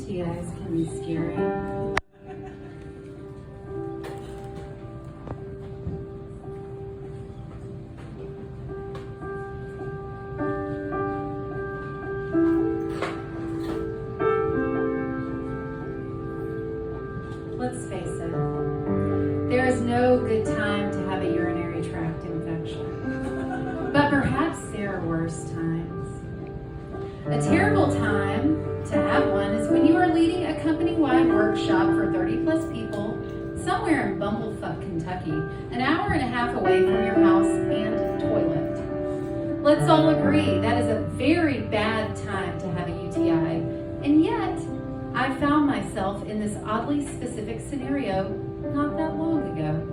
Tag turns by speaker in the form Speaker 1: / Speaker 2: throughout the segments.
Speaker 1: UTIs can be scary. Let's face it, there is no good time to have a urinary tract infection. But perhaps there are worse times. A terrible time to have one is when you are leading a company-wide workshop for 30 plus people somewhere in Bumblefuck, Kentucky, an hour and a half away from your house and toilet. Let's all agree that is a very bad time to have a UTI, and yet I found myself in this oddly specific scenario not that long ago.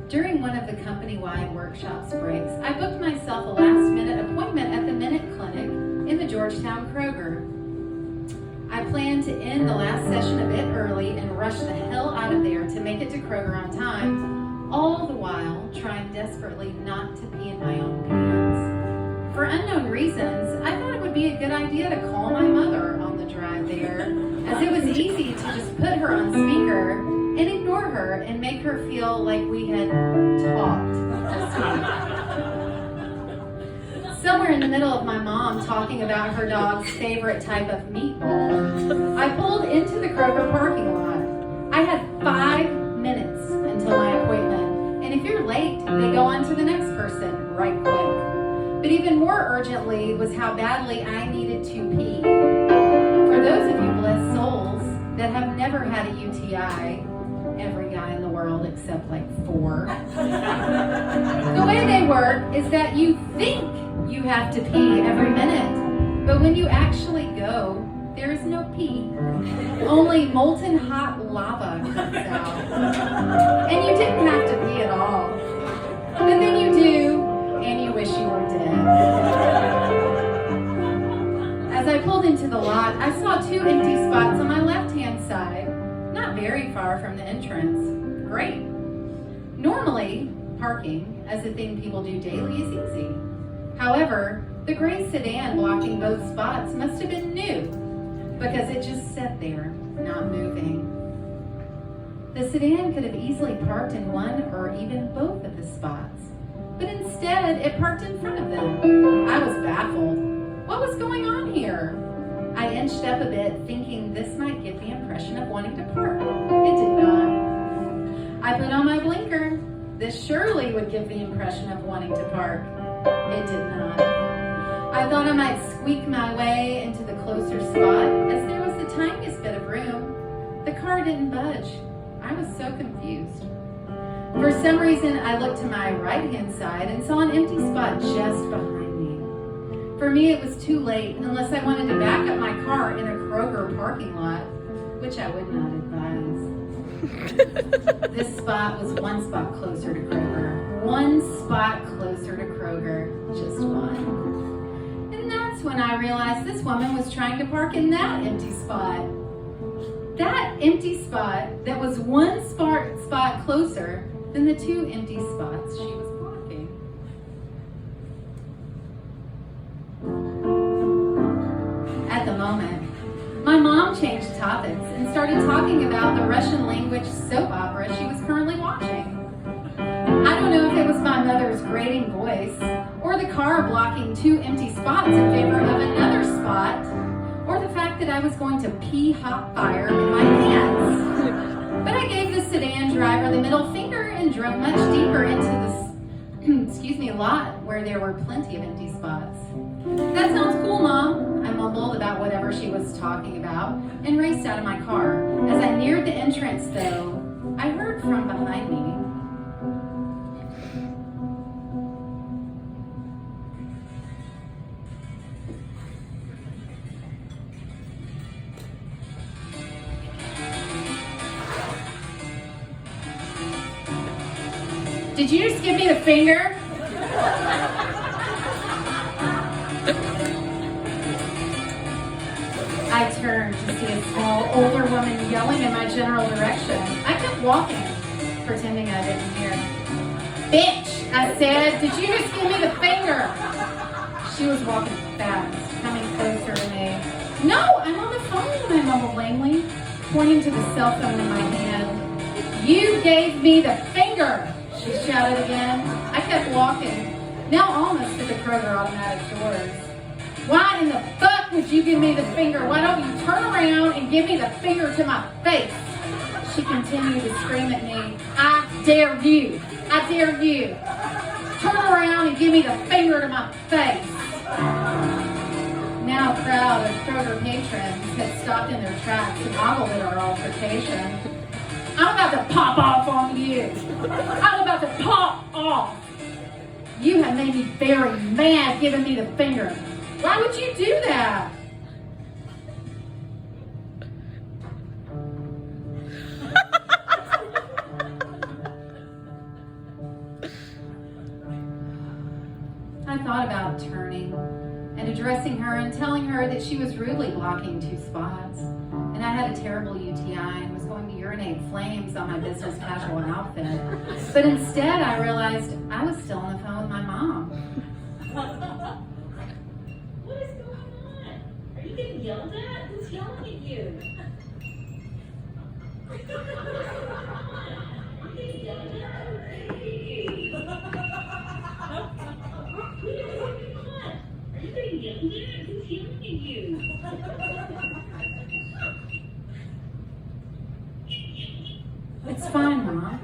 Speaker 1: During one of the company-wide workshops breaks, I booked myself a last-minute appointment at the Minute Clinic in the Georgetown Kroger. I planned to end the last session a bit early and rush the hell out of there to make it to Kroger on time, all the while trying desperately not to pee in my own pants. For unknown reasons, I thought it would be a good idea to call my mother on the drive there, as it was easy to just put her on speaker and ignore her and make her feel like we had talked. Somewhere in the middle of my mom talking about her dog's favorite type of meatball, I pulled into the Kroger parking lot. I had 5 minutes until my appointment, and if you're late, they go on to the next person right quick. But even more urgently was how badly I needed to pee. For those of you blessed souls that have never had a UTI, every guy in the world except like 4. The way they work is that you think you have to pee every minute, but when you actually go, there is no pee. Only molten hot lava comes out. And you didn't have to pee at all. But then you do, and you wish you were dead. As I pulled into the lot, I saw 2 empty spots on my left-hand side. Not very far from the entrance. Great. Normally, parking, as a thing people do daily, is easy. However, the gray sedan blocking both spots must have been new, because it just sat there, not moving. The sedan could have easily parked in one or even both of the spots, but instead it parked in front of them. I was baffled. What was going on here? I inched up a bit, thinking this might give the impression of wanting to park. It did not. I put on my blinker. This surely would give the impression of wanting to park. It did not. I thought I might squeak my way into the closer spot, as there was the tiniest bit of room. The car didn't budge. I was so confused. For some reason, I looked to my right-hand side and saw an empty spot just behind me. For me, it was too late, unless I wanted to back up my car in a Kroger parking lot, which I would not advise. This spot was 1 spot closer to Kroger. 1 spot closer to Kroger, just 1. And that's when I realized this woman was trying to park in that empty spot. That empty spot that was 1 spot closer than the 2 empty spots she was blocking. At the moment, my mom changed topics and started talking about the Russian language soap opera she was currently watching. I don't know if it was my mother's grating voice, or the car blocking 2 empty spots in favor of another spot, or the fact that I was going to pee hot fire in my pants. But I gave the sedan driver the middle finger and drove much deeper into the lot where there were plenty of empty spots. That sounds cool, Mom, I mumbled about whatever she was talking about and raced out of my car. As I neared the entrance, though, I heard from behind me, "Did you just give me the finger?" see a small, older woman yelling in my general direction. I kept walking, pretending I didn't hear. "Bitch," I said, "did you just give me the finger?" She was walking fast, coming closer to me. "No, I'm on the phone," I mumbled lamely, pointing to the cell phone in my hand. "You gave me the finger," she shouted again. I kept walking, now almost to the Kroger automatic doors. "Why in the fuck would you give me the finger? Why don't you turn around and give me the finger to my face?" She continued to scream at me. "I dare you. I dare you. Turn around and give me the finger to my face." Now a crowd of Kroger patrons had stopped in their tracks and ogled at our altercation. "I'm about to pop off on you. I'm about to pop off. You have made me very mad giving me the finger. Why would you do that?" I thought about turning and addressing her and telling her that she was rudely blocking 2 spots, and I had a terrible UTI and was going to urinate flames on my business casual outfit. But instead, I realized I was still on the phone with my mom.
Speaker 2: What is going on? Are you getting yelled at? Who's yelling at you? Are you getting yelled at? Are you getting yelled at? Who's yelling at you?
Speaker 1: "It's fine, Mom."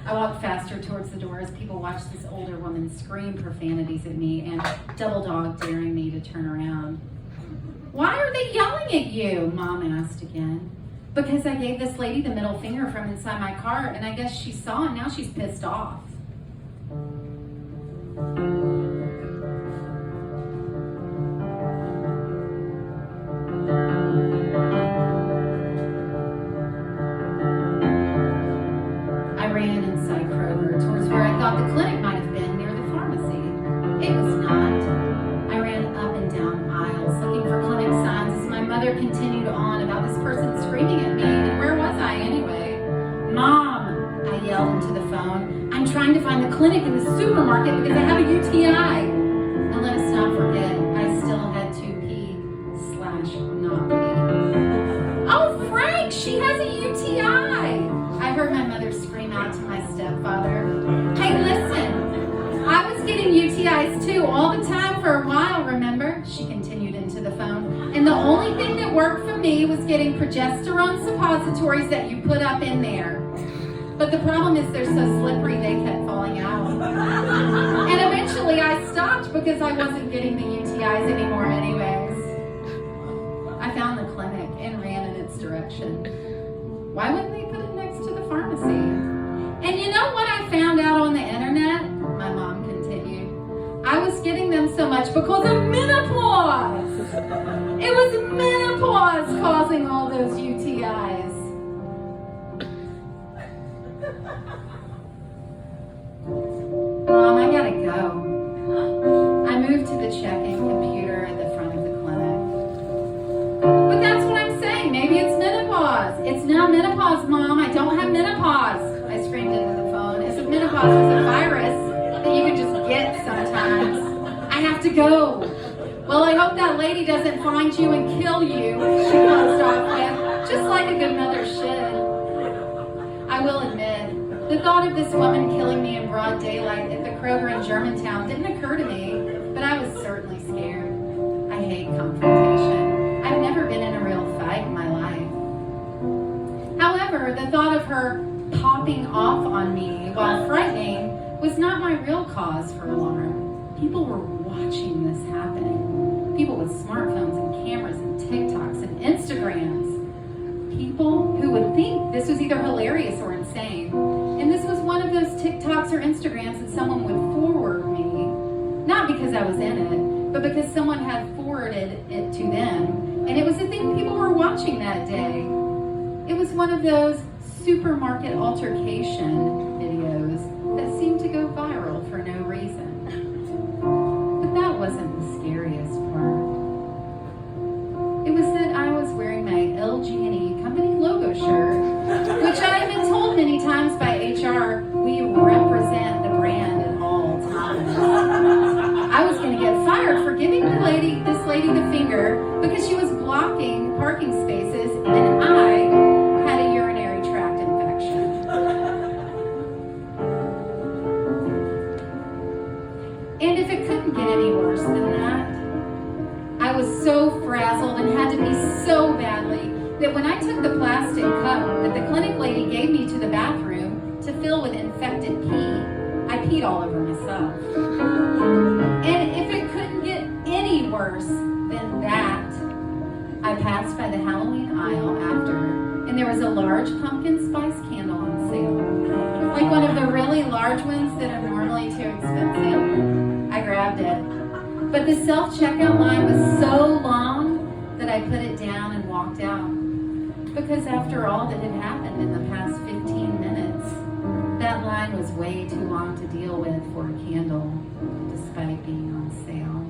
Speaker 1: I walked faster towards the door as people watched this older woman scream profanities at me and double dog daring me to turn around. "Why are they yelling at you?" Mom asked again. "Because I gave this lady the middle finger from inside my car, and I guess she saw and now she's pissed off." I ran inside Kroger towards where I thought the clinic might have been, near the pharmacy. It was not. I ran up and down aisles looking for clinic signs as my mother continued on about this person screaming at me. And where was I anyway? "Mom," I yelled into the phone, "I'm trying to find the clinic in the supermarket because I have a UTI. And let us not forget, I still had 2 pee/not pee. "Oh, Frank, she has a UTI. I heard my mother scream out to my stepfather. "Hey, listen, I was getting UTIs too all the time for a while, remember?" She continued into the phone. "And the only thing that worked for me was getting progesterone suppositories that you put up in there. But the problem is they're so slippery they kept falling out. And eventually I stopped because I wasn't getting the UTIs anymore anyways." I found the clinic and ran in its direction. Why wouldn't they put it next to the pharmacy? "And you know what I found out on the internet?" my mom continued. "I was getting them so much because of menopause. It was menopause causing all those UTIs." "Mom, I gotta go." I moved to the check-in computer at the front of the clinic. "But that's what I'm saying. Maybe it's menopause." "It's not menopause, Mom. I don't have menopause," I screamed into the phone, as if menopause was a virus that you could just get sometimes. "I have to go." "Well, I hope that lady doesn't find you and kill you," she closed off with, just like a good mother should. I will admit, the thought of this woman killing me in broad daylight at the Kroger in Germantown didn't occur to me, but I was certainly scared. I hate confrontation. I've never been in a real fight in my life. However, the thought of her popping off on me while frightening was not my real cause for alarm. People were watching this happen. People with smartphones and cameras and TikToks and Instagrams. People who would think this was either hilarious or insane. And this was one of those TikToks or Instagrams that someone would forward me. Not because I was in it, but because someone had forwarded it to them. And it was the thing people were watching that day. It was one of those supermarket altercation videos that seemed to go viral for no reason. But that wasn't the scariest part. It was that I was wearing my giving this lady the finger because she was blocking parking spaces, and I had a urinary tract infection. And if it couldn't get any worse than that, I was so frazzled and had to pee so badly that when I took the plastic cup that the clinic lady gave me to the bathroom to fill with infected pee, I peed all over myself. And if it couldn't get any worse than that, I passed by the Halloween aisle after, and there was a large pumpkin spice candle on sale. Like one of the really large ones that are normally too expensive. I grabbed it. But the self-checkout line was so long that I put it down and walked out. Because after all that had happened in the past 15 minutes, that line was way too long to deal with for a candle, despite being on sale.